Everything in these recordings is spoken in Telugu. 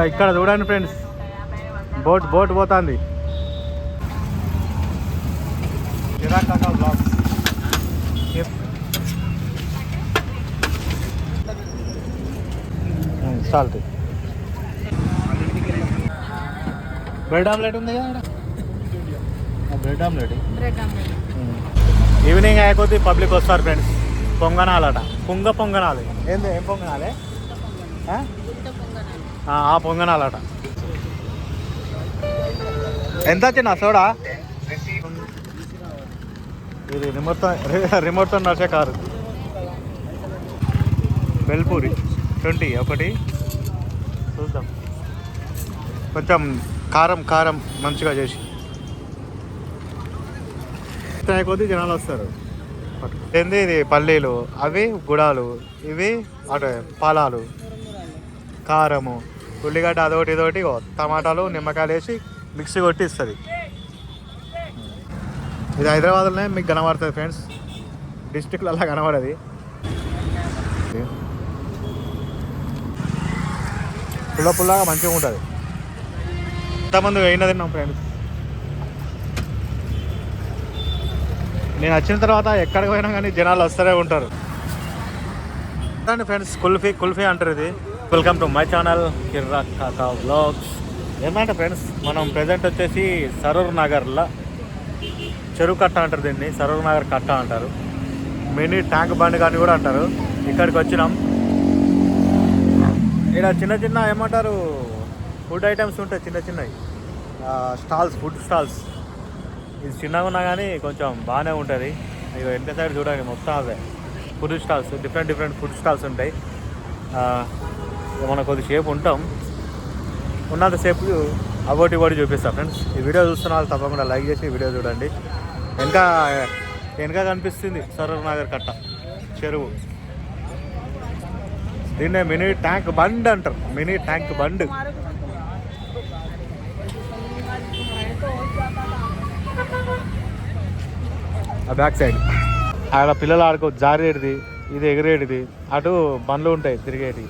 ఇక్కడ చూడండి ఫ్రెండ్స్, బోట్ పోతుంది. సాల్ట్ బ్రెడ్ ఆమ్లెట్ ఉంది కదా, బ్రెడ్ ఆమ్లెట్. ఈవినింగ్ అయిపోతే పబ్లిక్ వస్తారు ఫ్రెండ్స్. పొంగనాలట, పొంగనాలి. ఏం పొంగనాలే? ఆ పొంగనాలట. ఎంత వచ్చిందా సోడా? ఇది రిమోట్తో నడిచే కారు. బెల్పూరి 20 ఒకటి. చూద్దాం, కొంచెం కారం మంచిగా చేసి. కొద్ది జనాలు వస్తారు. ఏంది ఇది? పల్లీలు, అవి గుడాలు, ఇవి అటు పాలాలు, కారము, ఉల్లిగడ్డ, అదొకటి ఇదొకటి, టమాటాలు, నిమ్మకాయలు వేసి మిక్సీ కొట్టి ఇస్తుంది. ఇది హైదరాబాద్లోనే మీకు కనబడుతుంది ఫ్రెండ్స్, డిస్ట్రిక్ట్లో అలా కనబడది. పుల్లగా మంచిగా ఉంటుంది. ఎంతమంది అయినా తిన్నాం ఫ్రెండ్స్. నేను వచ్చిన తర్వాత ఎక్కడికి పోయినా కానీ జనాలు వస్తూనే ఉంటారు. ఫ్రెండ్స్, కుల్ఫీ అంటారు ఇది. వెల్కమ్ టు మై ఛానల్ కిర్రా కాకా వ్లాగ్స్. ఏమంటే ఫ్రెండ్స్, మనం ప్రజెంట్ వచ్చేసి సరూర్ నగర్లో చెరువు కట్ట అంటారు దీన్ని, సరూర్ నగర్ కట్ట అంటారు. మినీ ట్యాంక్ బండ్ కానీ కూడా అంటారు. ఇక్కడికి వచ్చినాం. ఇక్కడ చిన్న ఏమంటారు, ఫుడ్ ఐటమ్స్ ఉంటాయి, చిన్నవి స్టాల్స్, ఫుడ్ స్టాల్స్. ఇది చిన్నగా ఉన్నా కానీ కొంచెం బాగానే ఉంటుంది. ఇక ఎంత సైడ్ చూడండి, మొత్తం అవే food stalls, different food stalls ఉంటాయి. మనం కొద్దిసేపు ఉంటాం, ఉన్నంతసేపు అవోటి చూపిస్తాం ఫ్రెండ్స్. ఈ వీడియో చూస్తున్న వాళ్ళు తప్పకుండా లైక్ చేసి ఈ వీడియో చూడండి. వెనక కనిపిస్తుంది సరూర్ నగర్ కట్ట చెరువు. దీన్నే మినీ ట్యాంక్ బండ్ అంటారు, మినీ ట్యాంక్ బండ్. ఆ బ్యాక్ సైడ్ ఆడ పిల్లలు ఆడుకో జారేటిది, ఇది ఎగిరేటిది, అటు బండ్లు ఉంటాయి తిరిగేటి.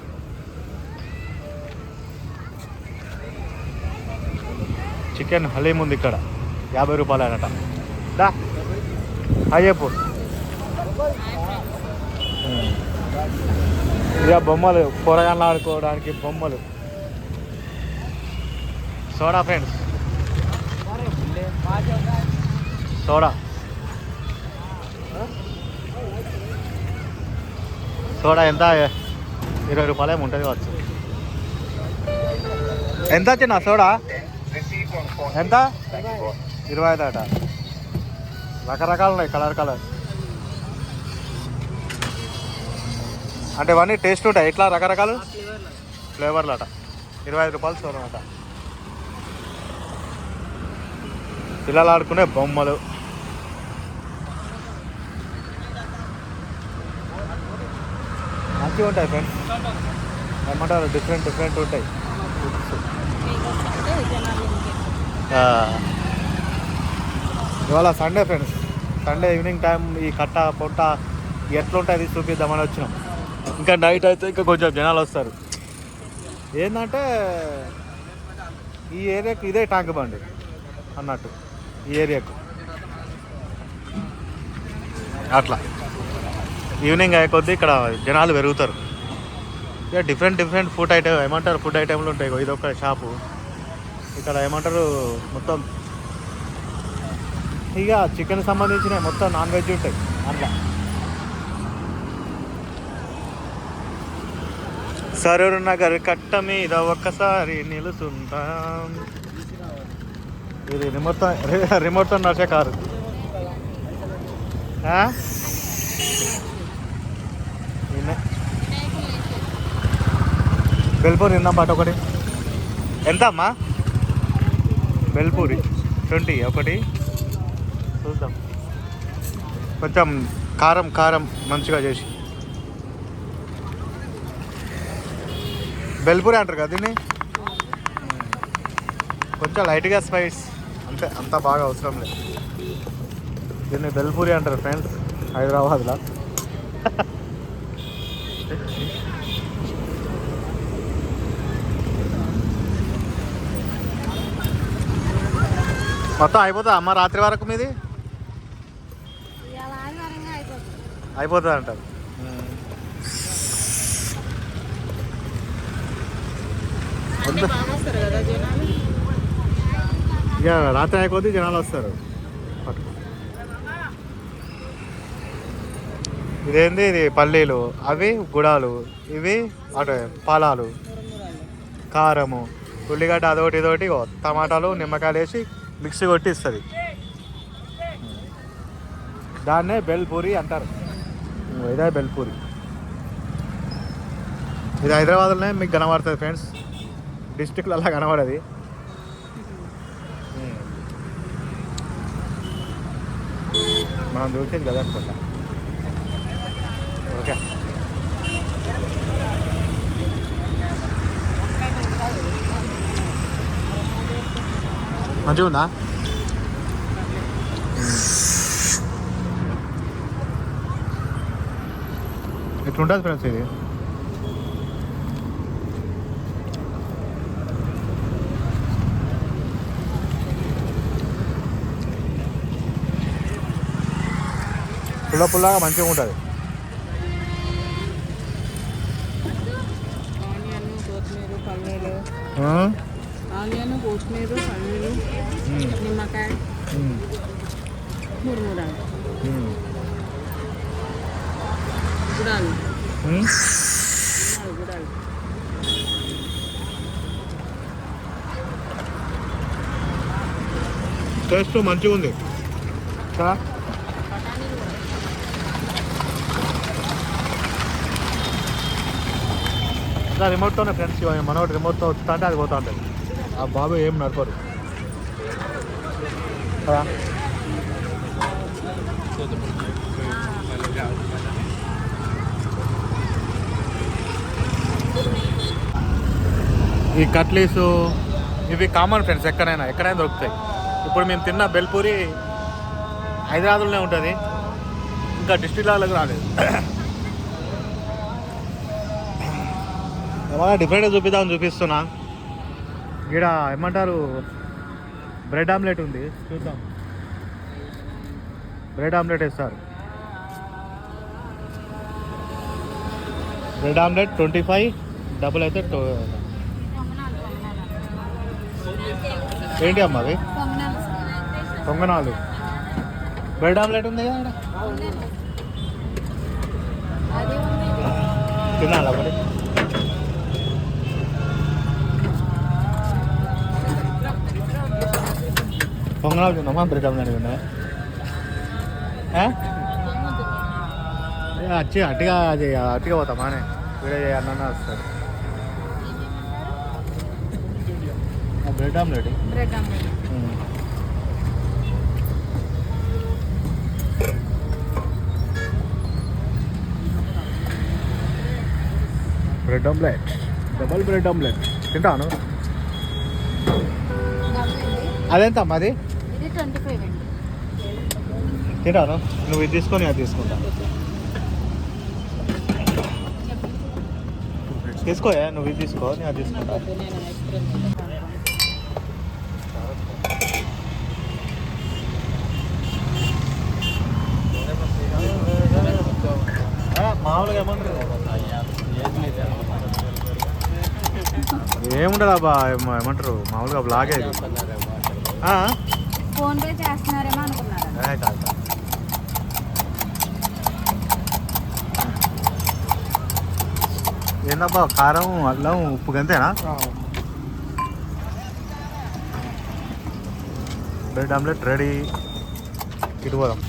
చికెన్ హలీం ఉంది ఇక్కడ, 50 రూపాయలు అనట. దా చెప్పు. ఇక బొమ్మలు, కూరగాయలు ఆడుకోవడానికి బొమ్మలు. సోడా ఫ్రెండ్స్, సోడా ఎంత? 20 రూపాయలు ఏమి ఉంటుంది కావచ్చు. ఎంత వచ్చిందా సోడా? ఎంత? 25 అట. రకరకాలు ఉన్నాయి, కలర్. అంటే ఇవన్నీ టేస్ట్ ఉంటాయి, ఇట్లా రకరకాలు ఫ్లేవర్లు అట. 25 రూపాయలు సోడా అట. పిల్లలు ఆడుకునే బొమ్మలు. మంచిగా ఉంటాయి ఫ్రెండ్స్, ఏమంటారు, డిఫరెంట్ ఉంటాయి. ఇవాళ Sunday friends, Sunday evening time ఈ కట్ట పొట్ట ఎట్లుంటుంది చూపిద్దామని వచ్చినాం. ఇంకా నైట్ అయితే ఇంకా కొంచెం జనాలు వస్తారు. ఏంటంటే ఈ ఏరియాకు ఇదే ట్యాంక్ బండ్ అన్నట్టు, ఈ ఏరియాకు అట్లా. ఈవినింగ్ అయ్యే కొద్దీ ఇక్కడ జనాలు పెరుగుతారు. ఇక డిఫరెంట్ ఫుడ్ ఐటమ్, ఏమంటారు, ఫుడ్ ఐటెంలు ఉంటాయి. ఇది ఒక షాపు. ఇక్కడ ఏమంటారు, మొత్తం ఇక చికెన్ సంబంధించిన మొత్తం నాన్ వెజ్ ఉంటాయి అట్లా. సరూర్ నగర్ కట్ట మీద ఒక్కసారి నిలుసుంటాం. ఇది రిమోట్తో నడిచే కారు. బెల్పూరి తిందాం పాట ఒకటి. ఎంత అమ్మా? బెల్పూరి 20 ఒకటి. చూద్దాం, కొంచెం కారం మంచిగా చేసి. బెల్పూరి అంటారు కదా దీన్ని, కొంచెం లైట్గా స్పైస్ అంతే, అంత బాగా అవసరం లేదు. దీన్ని బెల్పూరి అంటారు ఫ్రెండ్స్ హైదరాబాద్లో. మొత్తం అయిపోతుందా అమ్మ రాత్రి వరకు మీది? అయిపోతుంది అంటారు. ఇక రాత్రి అయిపోతే జనాలు వస్తారు. ఇదేంది, ఇది పల్లీలు, అవి గుడాలు, ఇవి అటు పాలాలు, కారము, ఉల్లిగడ్డ, అదొకటి ఇదొకటి, టమాటాలు, నిమ్మకాయలు వేసి మిక్సీ కొట్టి ఇస్తుంది. దాన్నే బెల్పూరి అంటారు. ఇదే బెల్పూరి. ఇది హైదరాబాద్లోనే మీకు కనబడుతుంది ఫ్రెండ్స్, డిస్ట్రిక్ట్లో అలా కనబడది. మనం చూసేది కదా అనుకుంటా. ఓకే, మంచిగా ఉందా? ఎట్లుంటుంది ఫ్రెండ్స్ ఇది? పుల్లగా మంచిగా ఉంటుంది. ఆనియన్, కొత్తిమీర, పల్లీలు, నిమ్మకాయ, మురుమురాలు, గుడాలు, గుడాలు. టేస్ట్ మంచిగా ఉంది కదా. రిమోట్తోనే ఫ్రెండ్స్, మనోడు రిమోట్తో వస్తా అంటే అది పోతా ఉంటుంది. ఆ బాబు ఏం నడపరు కదా. ఈ కట్లీసు ఇవి కామన్ ఫ్రెండ్స్, ఎక్కడైనా దొరుకుతాయి. ఇప్పుడు మేము తిన్న బెల్పూరి హైదరాబాద్లోనే ఉంటుంది, ఇంకా డిస్ట్రిక్ట్లకు రాలేదు. ఏమన్నా డిఫరెంట్గా చూపిస్తున్నా. ఇక్కడ ఏమంటారు, బ్రెడ్ ఆమ్లెట్ ఉంది, చూద్దాం. బ్రెడ్ ఆమ్లెట్ వేస్తారు. బ్రెడ్ ఆమ్లెట్ 25, డబుల్ అయితే ఏంటి అమ్మ అది? పొంగనాలు. బ్రెడ్ ఆమ్లెట్ ఉంది కదా తినాలా మరి? పొంగనాలు తిన్నామా? బ్రెడ్ ఆమ్లెట్ తిన్నా అట్టిగా పోతామా అని వీడే అన్న వస్తారు. Bread omelette. Bread omelette. Bread omelette, double bread omelette తింటాను. అదేంతమ్మా అది? తింటాను. నువ్వు ఇది తీసుకొని అది తీసుకుంటా. తీసుకోయా, నువ్వు ఇది తీసుకో, నేను అది తీసుకుంటా. మామూలుగా ఏముండదు అబ్బా, ఏమంటారు మామూలుగా బ్లాగే. ఫోన్ పే చేస్తున్నారేమో అనుకున్నారా? ఏందబ్బా, కారం, అల్లం, ఉప్పు గంతేనా? Bread omelette ready. ఇటు పోదాం.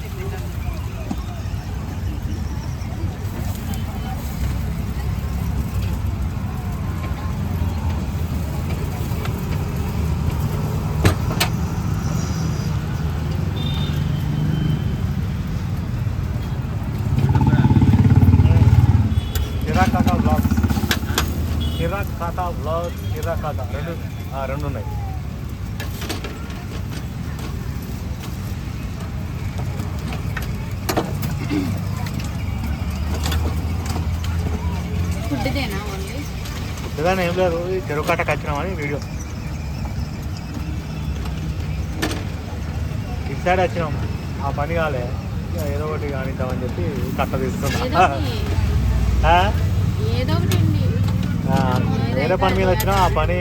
ఖాతా బ్లాగ్, కిరా ఖాతా రెండు ఉన్నాయి. ఫుడ్గానే ఏం లేదు, చెరువు కట్టకు వచ్చినామని వీడియో. ఇటు సైడ్ వచ్చినాం, ఆ పని కాలే, ఇక ఏదో ఒకటి కానిద్దామని చెప్పి కట్ట తీసుకున్నా. ఏదో ఒకటి అండి, వేరే పని మీద వచ్చినా ఆ పని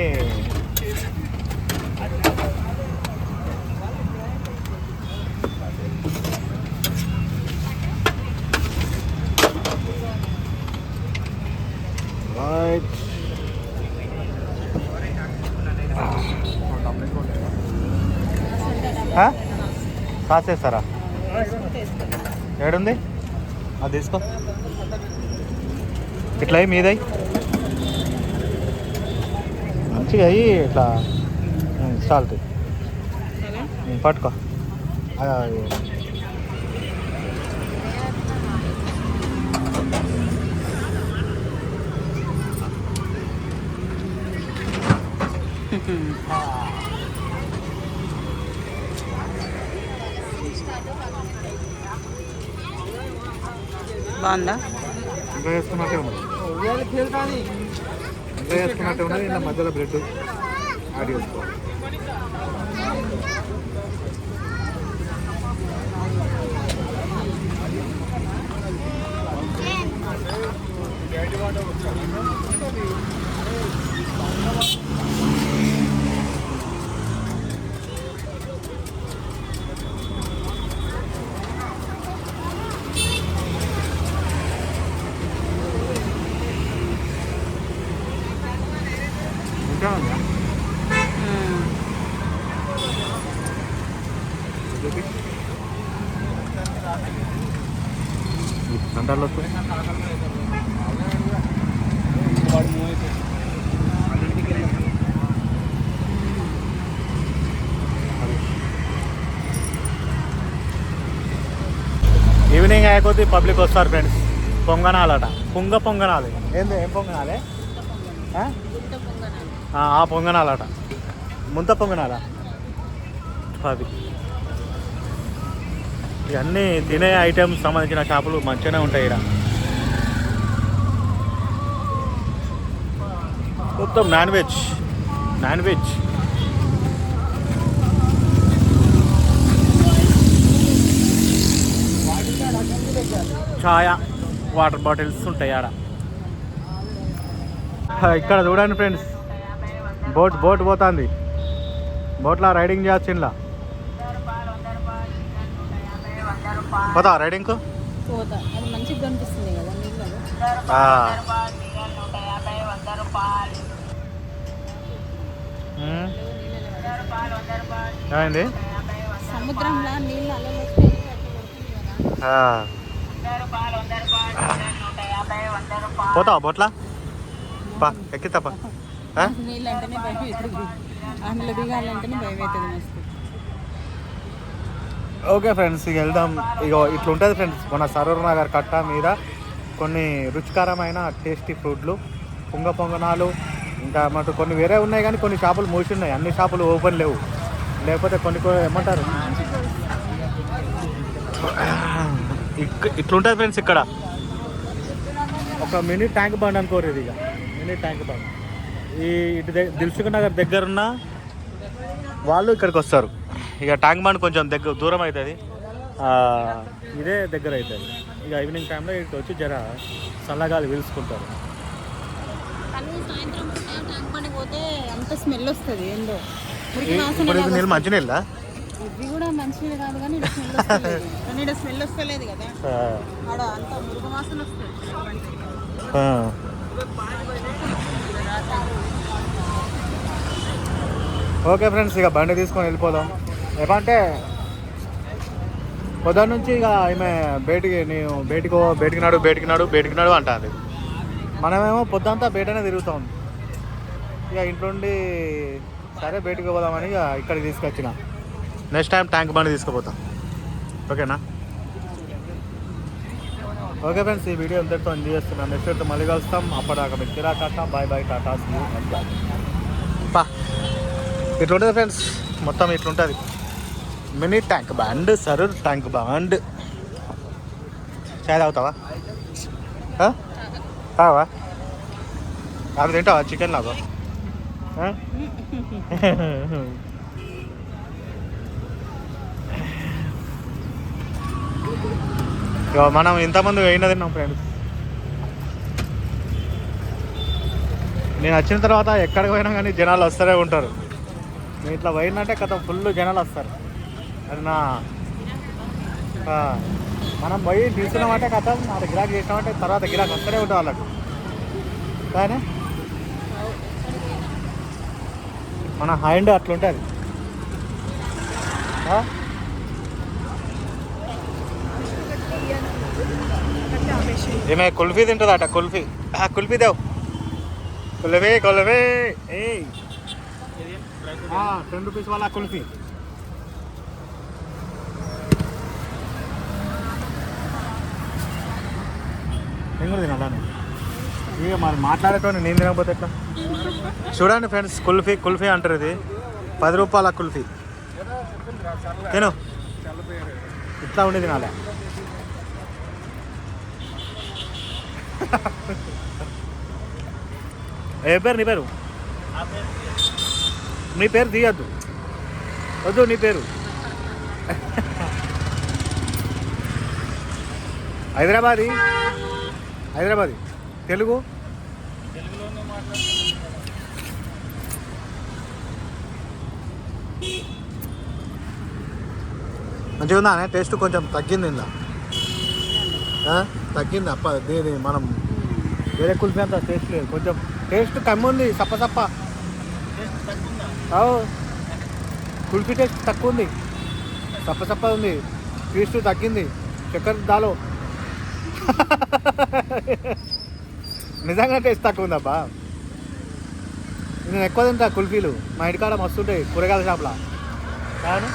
కాసేస్తారా? ఏడుంది అది తీసుకో, ఇట్లా అయ్యి మీదై మంచిగా అయ్యి ఇట్లా సాల్ట్ పట్టుకో. బాగుందా? ఇంకా వేసుకున్నట్టే ఉన్నది, ఇంకా వేసుకున్నట్టే ఉన్నది. ఇలా మధ్యలో బ్రెడ్ యాడ్ చేసుకోవాలి. ఇంకా ఉందా? సెంటర్లో ఈవినింగ్ అయ్యకొద్ది పబ్లిక్ వస్తారు ఫ్రెండ్స్. పొంగనాలట, పొంగనాలి. ఏంది, ఏం పొంగనాలే? ఆ పొంగనాలట, ముంత పొంగనాల. అవి ఇవన్నీ తినే ఐటమ్స్ సంబంధించిన షాపులు మంచిగానే ఉంటాయి ఇక్కడ. మొత్తం నాన్ వెజ్ ఛాయ, వాటర్ బాటిల్స్ ఉంటాయి ఆడ. ఇక్కడ చూడండి ఫ్రెండ్స్, బోట్ పోతుంది. బోట్లో రైడింగ్ చేయొచ్చు. ఇలా పోతా రైడింగ్కు. అది మంచిగా కనిపిస్తుంది కదా నీళ్ళలో. ఏమైంది? సముద్రంలో నీళ్ళు అలలు పోతావా బోట్లా? ఎక్కితాపా. నీళ్ళు అంటేనే భయం అవుతుంది, అందులో దిగాలంటేనే భయం అవుతుంది మస్తు. ఓకే ఫ్రెండ్స్, ఇక వెళ్దాం. ఇక ఇట్లా ఉంటుంది ఫ్రెండ్స్, మన సరూర్ నగర్ కట్ట మీద కొన్ని రుచికరమైన టేస్టీ ఫుడ్లు, పొంగనాలు, ఇంకా మటు కొన్ని వేరే ఉన్నాయి. కానీ కొన్ని షాపులు మూసి ఉన్నాయి, అన్ని షాపులు ఓపెన్ లేవు. లేకపోతే కొన్ని ఏమంటారు, ఇట్లుంటుంది ఫ్రెండ్స్. ఇక్కడ ఒక మినీ ట్యాంక్ బండ్ అనుకోరు ఇది, ఇక మినీ ట్యాంక్ బండ్. ఇటు దిల్సుఖ్ నగర్ దగ్గరున్న వాళ్ళు ఇక్కడికి వస్తారు. ఇక ట్యాంక్ బండ్ కొంచెం దూరం అవుతుంది, ఇదే దగ్గర అవుతుంది. ఇక ఈవినింగ్ టైంలో ఇక్కడికి వచ్చి జర చల్లగాలి పీల్చుకుంటారు. పోతే అంత స్మెల్ వస్తుంది ఏందో. ఇప్పుడు నీళ్ళు మంచి నీళ్ళ ఇవి కూడా మంచిది కాదు, కానీ స్మెల్ వస్తలేదు కదా, ఆడ అంత మురుగు వాసన వస్తుంది. ఓకే ఫ్రెండ్స్, ఇక బండి తీసుకొని వెళ్ళిపోదాం. ఏమంటే పొద్దున్న నుంచి ఇక ఈమె బయటికి నాడు అంటుంది. మనమేమో పొద్దుంతా బయటనే తిరుగుతాం. ఇక ఇంట్లో నుండి సరే బయటికి పోదామని ఇక ఇక్కడికి తీసుకొచ్చిన. నెక్స్ట్ టైం ట్యాంక్ బండి తీసుకుపోతాం. ఓకేనా? ఓకే ఫ్రెండ్స్, ఈ వీడియో అందరితో ఎంజాయ్ చేస్తున్నాను. నెక్స్ట్ అయితే మళ్ళీ కలుస్తాం. అప్పటిదాకా మీకు కిరా టాటా, బాయ్ టాటా, బా. ఇట్లుంటుంది ఫ్రెండ్స్, మొత్తం ఇట్లుంటుంది. Mini tank bund, Saroor tank bund. చాయ్ తాగుతావా? తావా? అది తింటావా? చికెన్ లాగా ఇక మనం ఇంతమంది అయినా తిన్నాం ఫ్రెండ్స్. నేను వచ్చిన తర్వాత ఎక్కడికి పోయినా కానీ జనాలు వస్తూనే ఉంటారు. నేను ఇట్లా పోయినంటే కథ ఫుల్ జనాలు వస్తారు. అది నా మనం పోయి తీసుకున్నామంటే కథ అది గిరాకీ చేసినామంటే తర్వాత గిరాకీ వస్తూనే ఉంటుంది వాళ్ళకు. కానీ మన మైండ్ అట్లుంటుంది. ఏమే కుల్ఫీ తింటుందట. కుల్ఫీ కుల్ఫీ దేవ్ కుల్ఫీ కుల్ఫీ 10 రూపీస్ వాళ్ళ కుల్ఫీ. నేను కూడా తినాలని ఇక మరి మాట్లాడేటోని నేను తినకపోతే ఎట్లా. చూడండి ఫ్రెండ్స్, కుల్ఫీ కుల్ఫీ అంటారు. ఇది 10 రూపాయల కుల్ఫీ. తిను ఇట్లా ఉండి తినాలి. ఏ పేరు నీ పేరు? నీ పేరు తీయద్దు, వద్దు నీ పేరు. హైదరాబాదీ తెలుగు మంచిగా ఉందా? టేస్ట్ కొంచెం తగ్గింది ఇందా, తగ్గింది. దీని మనం వేరే కుల్ఫీ అంత టేస్ట్ లేదు, కొంచెం టేస్ట్ కమ్మి ఉంది. సప్ప కుల్ఫీ టేస్ట్ తక్కువ ఉంది, సప్ప ఉంది. టేస్ట్ తగ్గింది. చక్కెర దాలో నిజంగా టేస్ట్ తక్కువ ఉందబ్బా. నేను ఎక్కువ తింటా కుల్ఫీలు. మా ఇంటికాడ మస్తు ఉంటాయి కూరగాయల షాప్లో. కానీ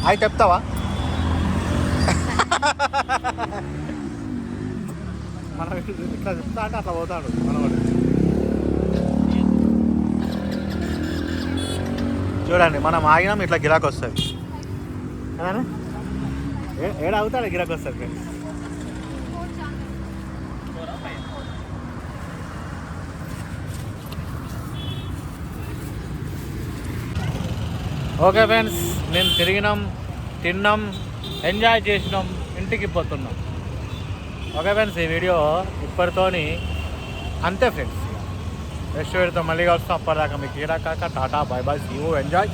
అవి చెప్తావా? మనం ఇట్లా చెప్తా అంటే అట్లా పోతాడు మనవాడు. చూడండి, మనం ఆగినాం ఇట్లా గిరాకీ వస్తుంది కదా. ఏడా అవుతాడు గిరాకీ వస్తుంది ఫ్రెండ్స్. ఓకే ఫ్రెండ్స్, మేము తిరిగినాం, తిన్నాం, ఎంజాయ్ చేసినాం, ఇంటికి పోతున్నాం. ఓకే ఫ్రెండ్స్, ఈ వీడియో ఇప్పటితోని అంతే ఫ్రెండ్స్. నెక్స్ట్ వీడియోతో మళ్ళీ వస్తాం. అప్పటిదాకా మీకు కాక tata bye bye, see you, enjoy.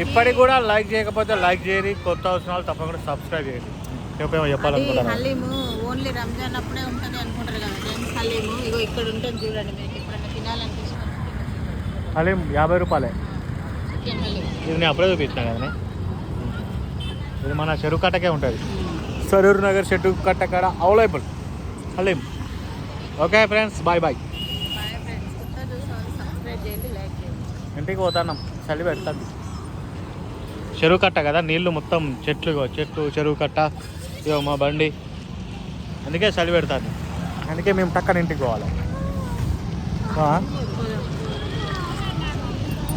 ఇప్పటికి కూడా లైక్ చేయకపోతే లైక్ చేయండి. కొత్త వచ్చిన వాళ్ళు తప్పకుండా సబ్స్క్రైబ్ చేయండి. చెప్పాలనుకుంటున్నాను. హలీము ఓన్లీ రంజాన్ అప్పుడే ఉంటుంది అనుకుంటారు కదా ఫ్రెండ్స్. హలీము ఇగో ఇక్కడ ఉంటుంది చూడండి. మీకు ఎప్పుడైనా తినాలనిపిస్తుంది. హలీం 50 రూపాయలే. చికెన్ హలీం ఇది నేను అప్పుడే చూపించిన కదా. ఇది మన చెరువు కట్టకే ఉంటుంది. సరూర్ నగర్ చెరువు కట్ట కాడ available haleem. Okay friends, bye bye. ఇంటికి పోతాం, చలి పెడుతుంది. చెరువు కట్ట కదా, నీళ్ళు మొత్తం చెట్లు చెరువు కట్ట. ఇగో మా బండి, అందుకే చలి పెడుతుంది. అందుకే మేము టక్కన ఇంటికి పోవాలి.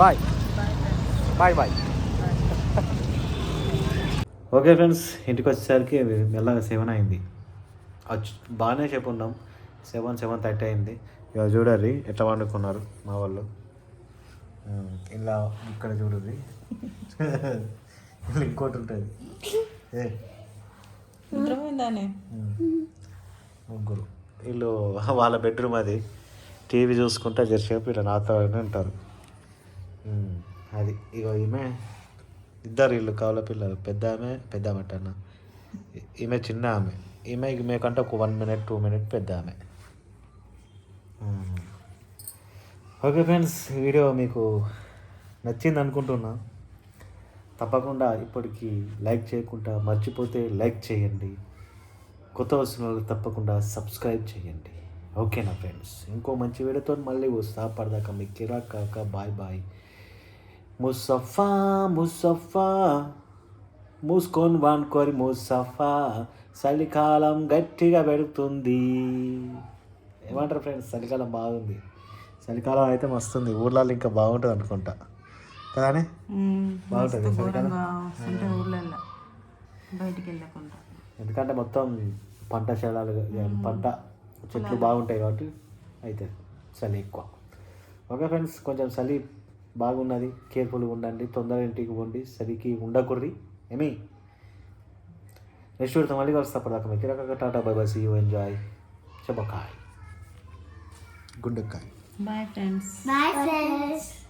Bye bye bye. Okay friends, ఇంటికి వచ్చేసరికి మెల్లగా 7 అయింది. బాగానే చెప్పున్నాం. 7:30 అయింది. ఇక చూడర్రి ఎట్లా వండుకున్నారు మా వాళ్ళు. ఇలా ఇక్కడ చూడర్రి, ఇలా ఇంకోటి ఉంటుంది. ముగ్గురు వీళ్ళు వాళ్ళ బెడ్రూమ్ అది. టీవీ చూసుకుంటా జరిసేపు ఇలా నాతో ఉంటారు. అది ఇగో ఈమె, ఇద్దరు వీళ్ళు కవల పిల్లలు. పెద్ద ఆమె అన్న, ఈమె చిన్న ఆమె. ఈమె కంటే ఒక 1 minute 2 minutes పెద్ద ఆమె. ఓకే ఫ్రెండ్స్, వీడియో మీకు నచ్చింది అనుకుంటున్నా. తప్పకుండా ఇప్పటికీ లైక్ చేయకుండా మర్చిపోతే లైక్ చేయండి. కొత్త వచ్చిన వాళ్ళు తప్పకుండా సబ్స్క్రైబ్ చేయండి. ఓకేనా ఫ్రెండ్స్, ఇంకో మంచి వీడియోతో మళ్ళీ వస్తా. పడదాకా మీ కిరాక్ కాక బాయ్ బాయ్. ముసఫా మూసుకొని వానుకోరి ముసఫా, చలికాలం గట్టిగా పెడుతుంది. ఏమంటారు ఫ్రెండ్స్? చలికాలం బాగుంది. చలికాలం అయితే మస్తుంది. ఊర్లలో ఇంకా బాగుంటుంది అనుకుంటా కదానే. బాగుంటుంది చలికాలం, ఊర్లలో బయటికి వెళ్ళకుండా. ఎందుకంటే మొత్తం పంట శేలాలు పంట చెట్లు బాగుంటాయి కాబట్టి అయితే చలి ఎక్కువ. ఓకే ఫ్రెండ్స్, కొంచెం చలి బాగున్నది, కేర్ఫుల్గా ఉండండి, తొందరగా ఇంటికి పోండి, చలికి ఉండకూడదు ఏమి. నెక్స్ట్ వీడితో మళ్ళీ కలుస్తా, అప్పటిదాకా మీకు రకంగా tata bye bye, see you, enjoy, చెబ్బకాయ్, గుండెకాయ్. Bye friends. Bye friends.